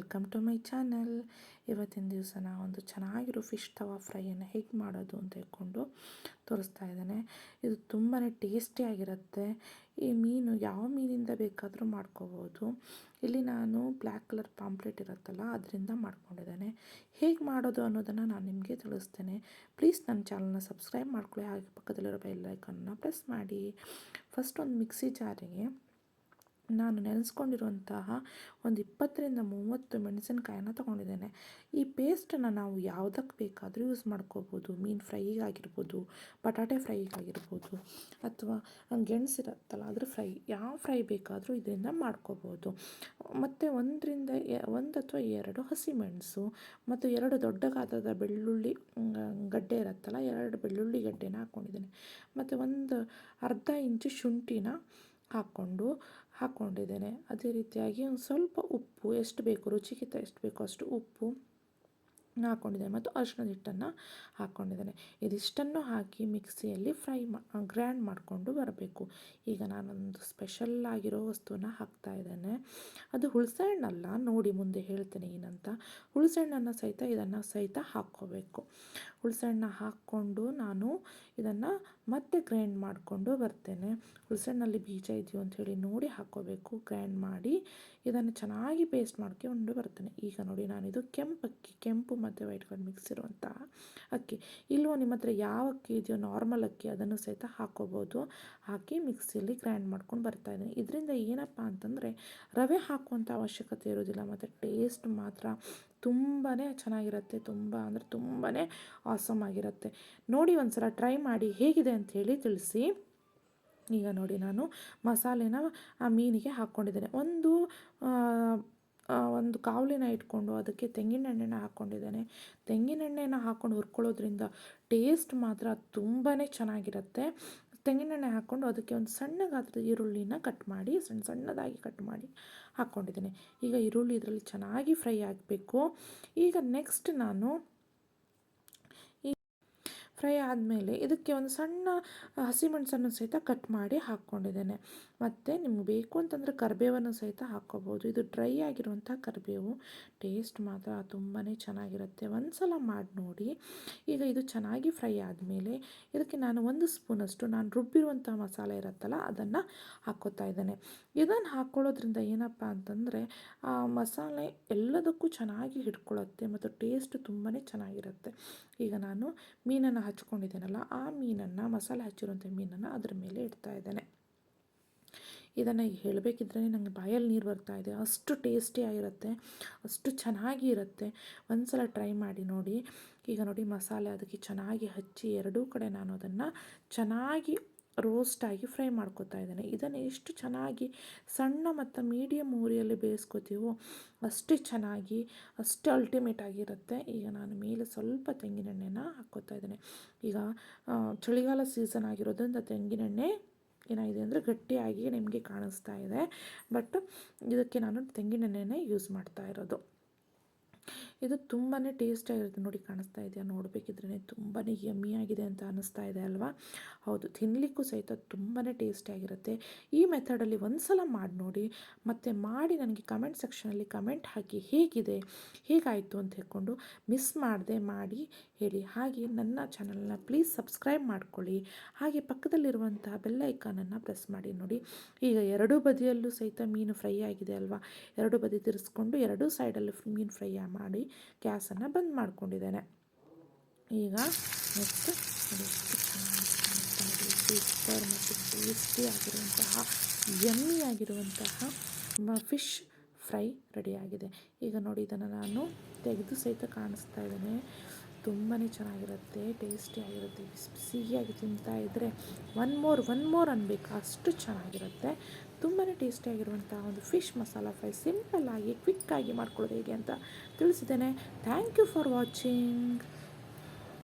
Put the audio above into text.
Welcome to my channel. ಇವತ್ತಿನ ದಿವಸ ಒಂದು ಚೆನ್ನಾಗಿರೋ ಫಿಶ್ ತವಾ ಫ್ರೈಯನ್ನು ಹೇಗೆ ಮಾಡೋದು ಅಂತ ಹೇಳ್ಕೊಂಡು ತೋರಿಸ್ತಾ ಇದ್ದೇನೆ. ಇದು ತುಂಬಾ ಟೇಸ್ಟಿಯಾಗಿರುತ್ತೆ. ಈ ಮೀನು ಯಾವ ಮೀನಿಂದ ಬೇಕಾದರೂ ಮಾಡ್ಕೋಬೋದು. ಇಲ್ಲಿ ನಾನು ಬ್ಲ್ಯಾಕ್ ಕಲರ್ ಪಾಂಪ್ಲೆಟ್ ಇರುತ್ತಲ್ಲ ಅದರಿಂದ ಮಾಡ್ಕೊಂಡಿದ್ದೇನೆ. ಹೇಗೆ ಮಾಡೋದು ಅನ್ನೋದನ್ನು ನಾನು ನಿಮಗೆ ತಿಳಿಸ್ತೇನೆ. ಪ್ಲೀಸ್ ನನ್ನ ಚಾನಲ್ನ ಸಬ್ಸ್ಕ್ರೈಬ್ ಮಾಡ್ಕೊಳ್ಳಿ, ಹಾಗೆ ಪಕ್ಕದಲ್ಲಿರೋ ಬೆಲ್ ಐಕಾನ್ನ ಪ್ರೆಸ್ ಮಾಡಿ. ಫಸ್ಟ್ ಒಂದು ಮಿಕ್ಸಿ ಜಾರಿಗೆ ನಾನು ನೆನೆಸ್ಕೊಂಡಿರುವಂತಹ ಒಂದು 20-30 ಮೆಣಸಿನಕಾಯನ್ನು ತೊಗೊಂಡಿದ್ದೇನೆ. ಈ ಪೇಸ್ಟನ್ನು ನಾವು ಯಾವುದಕ್ಕೆ ಬೇಕಾದರೂ ಯೂಸ್ ಮಾಡ್ಕೋಬೋದು. ಮೀನು ಫ್ರೈಗಾಗಿರ್ಬೋದು, ಬಟಾಟೆ ಫ್ರೈಗಾಗಿರ್ಬೋದು, ಅಥವಾ ಗೆಣಸಿರುತ್ತಲ್ಲ ಅದ್ರ ಫ್ರೈ, ಯಾವ ಫ್ರೈ ಬೇಕಾದರೂ ಇದರಿಂದ ಮಾಡ್ಕೋಬೋದು. ಮತ್ತು 1 ಅಥವಾ 2 ಹಸಿಮೆಣಸು ಮತ್ತು 2 ದೊಡ್ಡ ಗಾತ್ರದ ಬೆಳ್ಳುಳ್ಳಿ ಗಡ್ಡೆ ಇರುತ್ತಲ್ಲ, 2 ಬೆಳ್ಳುಳ್ಳಿ ಗಡ್ಡೆನ ಹಾಕ್ಕೊಂಡಿದ್ದೇನೆ. ಮತ್ತು ಒಂದು ಅರ್ಧ ಇಂಚು ಶುಂಠಿನ ಹಾಕ್ಕೊಂಡಿದ್ದೇನೆ. ಅದೇ ರೀತಿಯಾಗಿ ಒಂದು ಸ್ವಲ್ಪ ಉಪ್ಪು, ಎಷ್ಟು ಬೇಕು ರುಚಿಗೆ ಎಷ್ಟು ಬೇಕೋ ಅಷ್ಟು ಉಪ್ಪು ಹಾಕ್ಕೊಂಡಿದ್ದೇನೆ ಮತ್ತು ಅರಿಶಿಣದ ಹಿಟ್ಟನ್ನು ಹಾಕ್ಕೊಂಡಿದ್ದೇನೆ. ಇದಿಷ್ಟನ್ನು ಹಾಕಿ ಮಿಕ್ಸಿಯಲ್ಲಿ ಗ್ರೈಂಡ್ ಮಾಡಿಕೊಂಡು ಬರಬೇಕು. ಈಗ ನಾನೊಂದು ಸ್ಪೆಷಲ್ ಆಗಿರೋ ವಸ್ತುವನ್ನು ಹಾಕ್ತಾ ಇದ್ದೇನೆ. ಅದು ಹುಣಸೆಹಣ್ಣಲ್ಲ, ನೋಡಿ ಮುಂದೆ ಹೇಳ್ತೇನೆ ಏನಂತ. ಹುಣಸೆಹಣ್ಣನ್ನು ಸಹಿತ ಹಾಕ್ಕೋಬೇಕು. ಹುಣಸೆಹಣ್ಣು ಹಾಕ್ಕೊಂಡು ನಾನು ಇದನ್ನು ಮತ್ತೆ ಗ್ರೈಂಡ್ ಮಾಡಿಕೊಂಡು ಬರ್ತೇನೆ. ಹುಣಸೆಹಣ್ಣಲ್ಲಿ ಬೀಜ ಇದೆಯೋ ಅಂಥೇಳಿ ನೋಡಿ ಹಾಕ್ಕೋಬೇಕು. ಗ್ರೈಂಡ್ ಮಾಡಿ ಇದನ್ನು ಚೆನ್ನಾಗಿ ಪೇಸ್ಟ್ ಮಾಡ್ಕೊಂಡು ಬರ್ತೇನೆ. ಈಗ ನೋಡಿ, ನಾನಿದು ಕೆಂಪು ಮತ್ತು ವೈಟ್ ಕಲರ್ ಮಿಕ್ಸ್ ಇರುವಂತಹ ಅಕ್ಕಿ, ಇಲ್ಲವೋ ನಿಮ್ಮ ಹತ್ರ ಯಾವ ಅಕ್ಕಿ ಇದೆಯೋ ನಾರ್ಮಲ್ ಅಕ್ಕಿ ಅದನ್ನು ಸಹಿತ ಹಾಕ್ಕೋಬೋದು. ಹಾಕಿ ಮಿಕ್ಸಿಯಲ್ಲಿ ಗ್ರೈಂಡ್ ಮಾಡ್ಕೊಂಡು ಬರ್ತಾಯಿದ್ದೀನಿ. ಇದರಿಂದ ಏನಪ್ಪ ಅಂತಂದರೆ ರವೆ ಹಾಕುವಂಥ ಅವಶ್ಯಕತೆ ಇರೋದಿಲ್ಲ ಮತ್ತು ಟೇಸ್ಟ್ ಮಾತ್ರ ತುಂಬಾ ಚೆನ್ನಾಗಿರುತ್ತೆ. ತುಂಬಾ ಆಸಮ್ ಆಗಿರುತ್ತೆ. ನೋಡಿ, ಒಂದ್ಸಲ ಟ್ರೈ ಮಾಡಿ ಹೇಗಿದೆ ಅಂಥೇಳಿ ತಿಳಿಸಿ. ಈಗ ನೋಡಿ, ನಾನು ಮಸಾಲೆನ ಆ ಮೀನಿಗೆ ಹಾಕ್ಕೊಂಡಿದ್ದೇನೆ. ಒಂದು ಕಾವಲಿನ ಇಟ್ಕೊಂಡು ಅದಕ್ಕೆ ತೆಂಗಿನೆಣ್ಣೆನ ಹಾಕ್ಕೊಂಡಿದ್ದೇನೆ. ತೆಂಗಿನೆಣ್ಣೆನ ಹಾಕ್ಕೊಂಡು ಹುರ್ಕೊಳ್ಳೋದ್ರಿಂದ ಟೇಸ್ಟ್ ಮಾತ್ರ ತುಂಬಾ ಚೆನ್ನಾಗಿರುತ್ತೆ. ತೆಂಗಿನೆಣ್ಣೆ ಹಾಕ್ಕೊಂಡು ಅದಕ್ಕೆ ಒಂದು ಸಣ್ಣ ಗಾತ್ರದ ಈರುಳ್ಳಿನ ಸಣ್ಣದಾಗಿ ಕಟ್ ಮಾಡಿ ಹಾಕ್ಕೊಂಡಿದ್ದೇನೆ. ಈಗ ಈರುಳ್ಳಿ ಇದರಲ್ಲಿ ಚೆನ್ನಾಗಿ ಫ್ರೈ ಆಗಬೇಕು. ಈಗ ನೆಕ್ಸ್ಟ್ ನಾನು ಫ್ರೈ ಆದಮೇಲೆ ಇದಕ್ಕೆ ಒಂದು ಸಣ್ಣ ಹಸಿಮೆಣಸನ್ನು ಸಹಿತ ಕಟ್ ಮಾಡಿ ಹಾಕ್ಕೊಂಡಿದ್ದೇನೆ. ಮತ್ತು ನಿಮ್ಗೆ ಬೇಕು ಅಂತಂದರೆ ಕರಿಬೇವನ್ನು ಸಹಿತ ಹಾಕ್ಕೋಬೋದು. ಇದು ಡ್ರೈ ಆಗಿರುವಂಥ ಕರಿಬೇವು, ಟೇಸ್ಟ್ ಮಾತ್ರ ತುಂಬಾ ಚೆನ್ನಾಗಿರುತ್ತೆ. ಒಂದು ಸಲ ಮಾಡಿ ನೋಡಿ. ಈಗ ಇದು ಚೆನ್ನಾಗಿ ಫ್ರೈ ಆದಮೇಲೆ ಇದಕ್ಕೆ ನಾನು 1 ಸ್ಪೂನಷ್ಟು ನಾನು ರುಬ್ಬಿರುವಂಥ ಮಸಾಲೆ ಇರುತ್ತಲ್ಲ ಅದನ್ನು ಹಾಕ್ಕೋತಾ ಇದ್ದೇನೆ. ಇದನ್ನು ಹಾಕ್ಕೊಳ್ಳೋದ್ರಿಂದ ಏನಪ್ಪ ಅಂತಂದರೆ ಆ ಮಸಾಲೆ ಎಲ್ಲದಕ್ಕೂ ಚೆನ್ನಾಗಿ ಹಿಡ್ಕೊಳ್ಳುತ್ತೆ ಮತ್ತು ಟೇಸ್ಟ್ ತುಂಬಾ ಚೆನ್ನಾಗಿರುತ್ತೆ. ಈಗ ನಾನು ಮೀನನ್ನು ಹಚ್ಕೊಂಡಿದ್ದೇನಲ್ಲ, ಆ ಮೀನನ್ನು, ಮಸಾಲೆ ಹಚ್ಚಿರುವಂಥ ಮೀನನ್ನು ಅದರ ಮೇಲೆ ಇಡ್ತಾ ಇದ್ದೇನೆ. ಇದನ್ನು ಹೇಳಬೇಕಿದ್ರೆ ನನಗೆ ಬಾಯಲ್ಲಿ ನೀರು ಬರ್ತಾ ಇದೆ, ಅಷ್ಟು ಟೇಸ್ಟಿಯಾಗಿರುತ್ತೆ, ಅಷ್ಟು ಚೆನ್ನಾಗಿ ಇರುತ್ತೆ. ಒಂದು ಸಲ ಟ್ರೈ ಮಾಡಿ ನೋಡಿ. ಈಗ ನೋಡಿ, ಮಸಾಲೆ ಅದಕ್ಕೆ ಚೆನ್ನಾಗಿ ಹಚ್ಚಿ ಎರಡೂ ಕಡೆ ನಾನು ಅದನ್ನು ಚೆನ್ನಾಗಿ ರೋಸ್ಟಾಗಿ ಫ್ರೈ ಮಾಡ್ಕೊತಾ ಇದ್ದೇನೆ. ಇದನ್ನು ಎಷ್ಟು ಚೆನ್ನಾಗಿ ಸಣ್ಣ ಮತ್ತು ಮೀಡಿಯಮ್ ಉರಿಯಲ್ಲಿ ಬೇಯಿಸ್ಕೊತೀವೋ ಅಷ್ಟು ಅಲ್ಟಿಮೇಟ್ ಆಗಿರುತ್ತೆ. ಈಗ ನಾನು ಮೇಲೆ ಸ್ವಲ್ಪ ತೆಂಗಿನೆಣ್ಣೆನ ಹಾಕ್ಕೋತಾ ಇದ್ದೇನೆ. ಈಗ ಚಳಿಗಾಲ ಸೀಸನ್ ಆಗಿರೋದ್ರಿಂದ ತೆಂಗಿನೆಣ್ಣೆ ಏನಾಗಿದೆ ಅಂದರೆ ಗಟ್ಟಿಯಾಗಿ ನಿಮಗೆ ಕಾಣಿಸ್ತಾ ಇದೆ. ಬಟ್ ಇದಕ್ಕೆ ನಾನು ತೆಂಗಿನೆಣ್ಣೆನೇ ಯೂಸ್ ಮಾಡ್ತಾ ಇರೋದು. ಇದು ತುಂಬಾ ಟೇಸ್ಟಿಯಾಗಿರುತ್ತೆ. ನೋಡಿ, ಕಾಣಿಸ್ತಾ ಇದೆಯಾ? ನೋಡಬೇಕಿದ್ರೆ ತುಂಬಾ ಯಮ್ಮಿಯಾಗಿದೆ ಅಂತ ಅನ್ನಿಸ್ತಾ ಇದೆ ಅಲ್ವಾ? ಹೌದು, ತಿನ್ನಲಿಕ್ಕೂ ಸಹಿತ ತುಂಬಾ ಟೇಸ್ಟಿಯಾಗಿರುತ್ತೆ. ಈ ಮೆಥಡಲ್ಲಿ ಒಂದು ಸಲ ಮಾಡಿ ನೋಡಿ. ಮತ್ತು ಮಾಡಿ ನನಗೆ ಕಮೆಂಟ್ ಸೆಕ್ಷನಲ್ಲಿ ಕಮೆಂಟ್ ಹಾಕಿ ಹೇಗಾಯಿತು ಅಂತ ಹೇಳ್ಕೊಂಡು ಮಿಸ್ ಮಾಡದೆ ಮಾಡಿ ಹೇಳಿ. ಹಾಗೆ ನನ್ನ ಚಾನಲ್ನ ಪ್ಲೀಸ್ ಸಬ್ಸ್ಕ್ರೈಬ್ ಮಾಡ್ಕೊಳ್ಳಿ. ಹಾಗೆ ಪಕ್ಕದಲ್ಲಿರುವಂತಹ ಬೆಲ್ ಐಕಾನನ್ನು ಪ್ರೆಸ್ ಮಾಡಿ. ನೋಡಿ, ಈಗ ಎರಡೂ ಬದಿಯಲ್ಲೂ ಸಹಿತ ಮೀನು ಫ್ರೈ ಆಗಿದೆ ಅಲ್ವಾ? ಎರಡೂ ಬದಿ ತಿರ್ಸ್ಕೊಂಡು ಎರಡೂ ಸೈಡಲ್ಲಿ ಮೀನು ಫ್ರೈ ಮಾಡಿ ಗ್ಯಾಸನ್ನು ಬಂದ್ ಮಾಡ್ಕೊಂಡಿದ್ದೇನೆ. ಈಗ ನೆಕ್ಸ್ಟ್ ಸೂಪರ್ ಮತ್ತು ಟೇಸ್ಟಿ ಆಗಿರುವಂತಹ ಯಮ್ಮಿಯಾಗಿರುವಂತಹ ಫಿಶ್ ಫ್ರೈ ರೆಡಿಯಾಗಿದೆ. ಈಗ ನೋಡಿ, ಇದನ್ನು ನಾನು ತೆಗೆದು ಸಹಿತ ಕಾಣಿಸ್ತಾ ಇದ್ದೇನೆ. ತುಂಬಾ ಚೆನ್ನಾಗಿರುತ್ತೆ, ಟೇಸ್ಟಿಯಾಗಿರುತ್ತೆ. ಸಿಹಿಯಾಗಿ ತಿಂತಾ ಇದ್ದರೆ ಒನ್ ಮೋರ್ ಅನ್ಬೇಕು, ಅಷ್ಟು ಚೆನ್ನಾಗಿರುತ್ತೆ. ತುಂಬಾ ಟೇಸ್ಟಿಯಾಗಿರುವಂಥ ಒಂದು ಫಿಶ್ ಮಸಾಲ ಫ್ರೈ ಸಿಂಪಲ್ಲಾಗಿ ಕ್ವಿಕ್ಕಾಗಿ ಮಾಡ್ಕೊಳ್ಳೋದು ಹೇಗೆ ಅಂತ ತಿಳಿಸಿದ್ದೇನೆ. Thank you for watching.